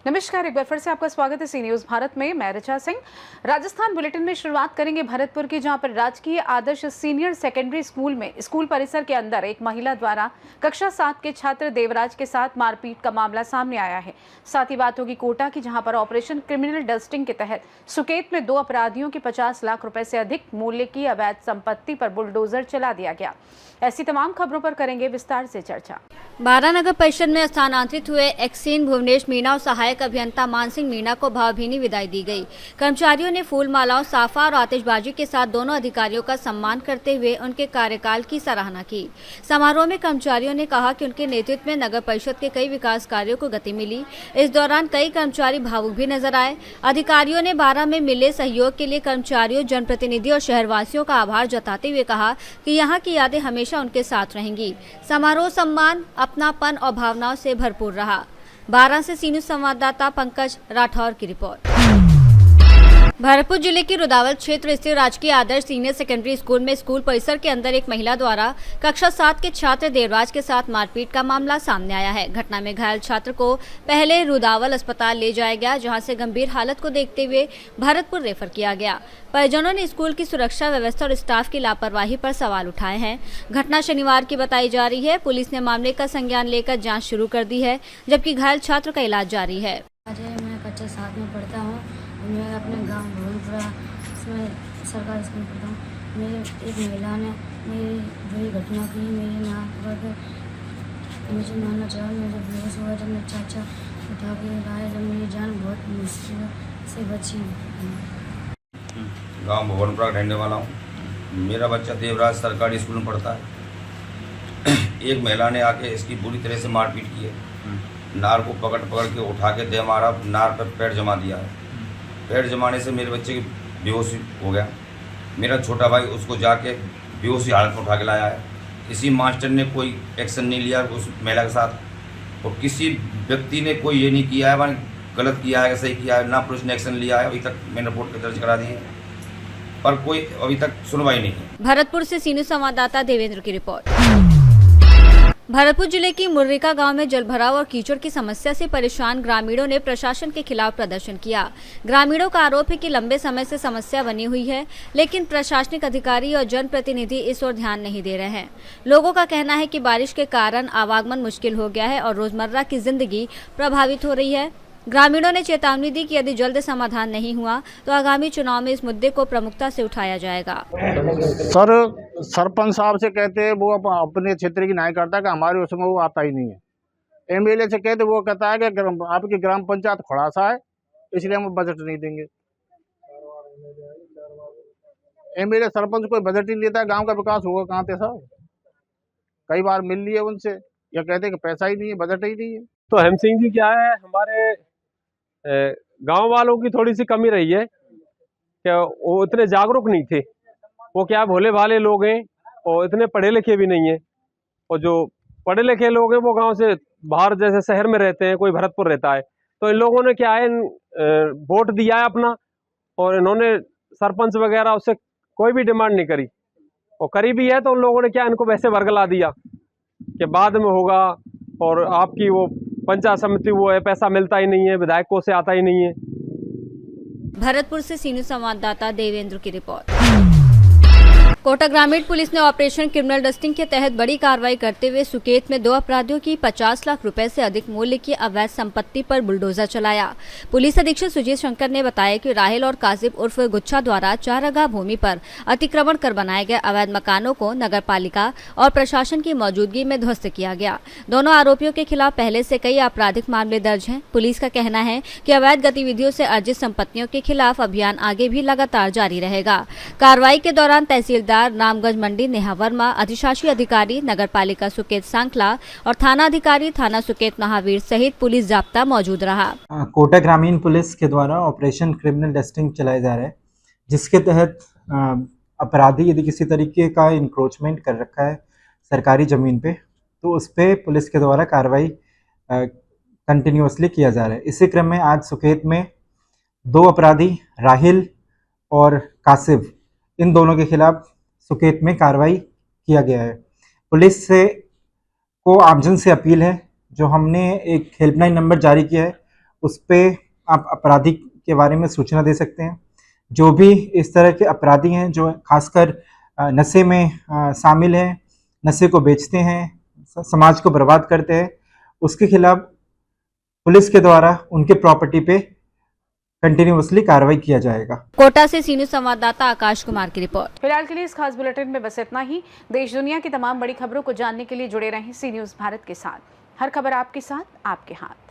नमस्कार, एक बार फिर से आपका स्वागत है सी न्यूज भारत में। मैं ऋचा सिंह। राजस्थान बुलेटिन में शुरुआत करेंगे भरतपुर की, जहां पर राजकीय आदर्श सीनियर सेकेंडरी स्कूल में स्कूल परिसर के अंदर एक महिला द्वारा कक्षा 7 के छात्र देवराज के साथ मारपीट का मामला सामने आया है। साथ ही बात होगी कोटा की, जहां पर ऑपरेशन क्रिमिनल डस्टिंग के तहत सुकेत में 2 अपराधियों की 50 लाख रुपए से अधिक मूल्य की अवैध संपत्ति पर बुलडोजर चला दिया गया। ऐसी तमाम खबरों पर करेंगे विस्तार से चर्चा। बारा नगर परिषद में स्थानांतरित हुए एक्सीन भुवनेश मीणा और सहायक अभियंता मानसिंह मीणा को भावभीनी विदाई दी गई। कर्मचारियों ने फूल मालाओं, साफा और आतिशबाजी के साथ दोनों अधिकारियों का सम्मान करते हुए उनके कार्यकाल की सराहना की। समारोह में कर्मचारियों ने कहा कि उनके नेतृत्व में नगर परिषद के कई विकास कार्यों को गति मिली। इस दौरान कई कर्मचारी भावुक भी नजर आए। अधिकारियों ने बारा में मिले सहयोग के लिए कर्मचारियों, जनप्रतिनिधि और शहरवासियों का आभार जताते हुए कहा कि यहाँ की यादें हमेशा उनके साथ रहेंगी। समारोह सम्मान, अपनापन और भावनाओं से भरपूर रहा। बारा से सी न्यूज संवाददाता पंकज राठौर की रिपोर्ट। भरतपुर जिले के रुदावल क्षेत्र स्थित राजकीय आदर्श सीनियर सेकेंडरी स्कूल में स्कूल परिसर के अंदर एक महिला द्वारा कक्षा 7 के छात्र देवराज के साथ मारपीट का मामला सामने आया है। घटना में घायल छात्र को पहले रुदावल अस्पताल ले जाया गया, जहां से गंभीर हालत को देखते हुए भरतपुर रेफर किया गया। परिजनों ने स्कूल की सुरक्षा व्यवस्था और स्टाफ की लापरवाही पर सवाल उठाए हैं। घटना शनिवार की बताई जा रही है। पुलिस ने मामले का संज्ञान लेकर जाँच शुरू कर दी है, जबकि घायल छात्र का इलाज जारी है। मैं कक्षा 7 में पढ़ता हूँ। मैं अपने गांव भोलपुरा इसमें सरकारी स्कूल पढ़ता हूँ। मेरे एक महिला ने मेरी बुरी घटना की, मेरी नाक पर मुझे मारना चाहा। मुझे बेहोश हुआ जब मैं चाचा उठा के लाए, जब मेरी जान बहुत मुश्किल से बची। गांव भुवनपुरा रहने वाला हूँ। मेरा बच्चा देवराज सरकारी स्कूल में पढ़ता है। एक महिला ने आके इसकी बुरी तरह से मारपीट की है। नार को पकड़ के उठा के दे मारा, नार पर पैर जमा दिया है। पैर जमाने से मेरे बच्चे की बेहोशी हो गया। मेरा छोटा भाई उसको जाके बेहोशी हालत में उठा के लाया है। किसी मास्टर ने कोई एक्शन नहीं लिया उस महिला के साथ, और किसी व्यक्ति ने कोई ये नहीं किया है मैंने गलत किया है सही किया है, ना पुलिस ने एक्शन लिया है। अभी तक मैंने रिपोर्ट दर्ज करा दी है, पर कोई अभी तक सुनवाई नहीं है। भरतपुर से सी न्यूज संवाददाता देवेंद्र की रिपोर्ट। भरतपुर जिले की मुर्रिका गांव में जलभराव और कीचड़ की समस्या से परेशान ग्रामीणों ने प्रशासन के खिलाफ प्रदर्शन किया। ग्रामीणों का आरोप है कि लंबे समय से समस्या बनी हुई है, लेकिन प्रशासनिक अधिकारी और जनप्रतिनिधि इस ओर ध्यान नहीं दे रहे हैं। लोगों का कहना है कि बारिश के कारण आवागमन मुश्किल हो गया है और रोजमर्रा की जिंदगी प्रभावित हो रही है। ग्रामीणों ने चेतावनी दी कि यदि जल्द समाधान नहीं हुआ तो आगामी चुनाव में इस मुद्दे को प्रमुखता से उठाया जाएगा। सर, सरपंच साहब से कहते हैं वो अपने क्षेत्र की न्याय करता है कि हमारे उसमें वो आता ही नहीं है। एमएलए से कहते वो कहता है कि आपकी ग्राम पंचायत खुड़ासा है, इसलिए हम बजट नहीं देंगे। एमएलए सरपंच कोई बजट ही नहीं देता है, गांव का विकास होगा कहाँ से सर? कई बार मिल लिए उनसे, या कहते हैं कि पैसा ही नहीं है, बजट ही नहीं है। तो हेम सिंह जी क्या है, हमारे गांव वालों की थोड़ी सी कमी रही है कि वो इतने जागरूक नहीं थे। वो क्या भोले भाले लोग हैं और इतने पढ़े लिखे भी नहीं है। और जो पढ़े लिखे लोग हैं वो गांव से बाहर जैसे शहर में रहते हैं, कोई भरतपुर रहता है, तो इन लोगों ने क्या है वोट दिया है अपना, और इन्होंने सरपंच वगैरह उससे कोई भी डिमांड नहीं करी, और करी भी है तो उन लोगों ने क्या इनको वैसे वर्गला दिया कि बाद में होगा, और आपकी वो पंचायत समिति वो है पैसा मिलता ही नहीं है, विधायकों से आता ही नहीं है। भरतपुर से सी न्यूज संवाददाता देवेंद्र की रिपोर्ट। कोटा ग्रामीण पुलिस ने ऑपरेशन क्रिमिनल डस्टिंग के तहत बड़ी कार्रवाई करते हुए सुकेत में 2 अपराधियों की 50 लाख रुपए से अधिक मूल्य की अवैध संपत्ति पर बुलडोजर चलाया। पुलिस अधीक्षक सुजीत शंकर ने बताया कि राहिल और कासिब उर्फ गुच्छा द्वारा 4 आगा भूमि पर अतिक्रमण कर बनाए गए अवैध मकानों को नगर पालिका और प्रशासन की मौजूदगी में ध्वस्त किया गया। दोनों आरोपियों के खिलाफ पहले से कई आपराधिक मामले दर्ज हैं। पुलिस का कहना है कि अवैध गतिविधियों से अर्जित संपत्तियों के खिलाफ अभियान आगे भी लगातार जारी रहेगा। कार्रवाई के दौरान तहसीलदार रामगंज मंडी नेहा वर्मा, अधिशासी अधिकारी नगर पालिका सुकेत सांखला और थाना अधिकारी थाना सुकेत महावीर सहित पुलिस जाब्ता मौजूद रहा। कोटा ग्रामीण पुलिस के द्वारा ऑपरेशन क्रिमिनल डस्टिंग चलाया जा रहा है, जिसके तहत अपराधी यदि किसी तरीके का इंक्रोचमेंट कर रखा है सरकारी ज़मीन पे, तो उस पर पुलिस के द्वारा कार्रवाई कंटिन्यूअसली किया जा रहा है। इसी क्रम में आज सुकेत में 2 अपराधी राहिल और कासिफ, इन दोनों के खिलाफ सुकेत में कार्रवाई किया गया है। पुलिस से को आमजन से अपील है, जो हमने एक हेल्पलाइन नंबर जारी किया है उस पर आप अपराधी के बारे में सूचना दे सकते हैं। जो भी इस तरह के अपराधी हैं जो खासकर नशे में शामिल हैं, नशे को बेचते हैं, समाज को बर्बाद करते हैं, उसके खिलाफ पुलिस के द्वारा उनके प्रॉपर्टी पे कंटिन्यूअसली कार्रवाई किया जाएगा। कोटा से सी न्यूज़ संवाददाता आकाश कुमार की रिपोर्ट। फिलहाल के लिए इस खास बुलेटिन में बस इतना ही। देश दुनिया की तमाम बड़ी खबरों को जानने के लिए जुड़े रहें सी न्यूज़ भारत के साथ। हर खबर आपके साथ, आपके हाथ।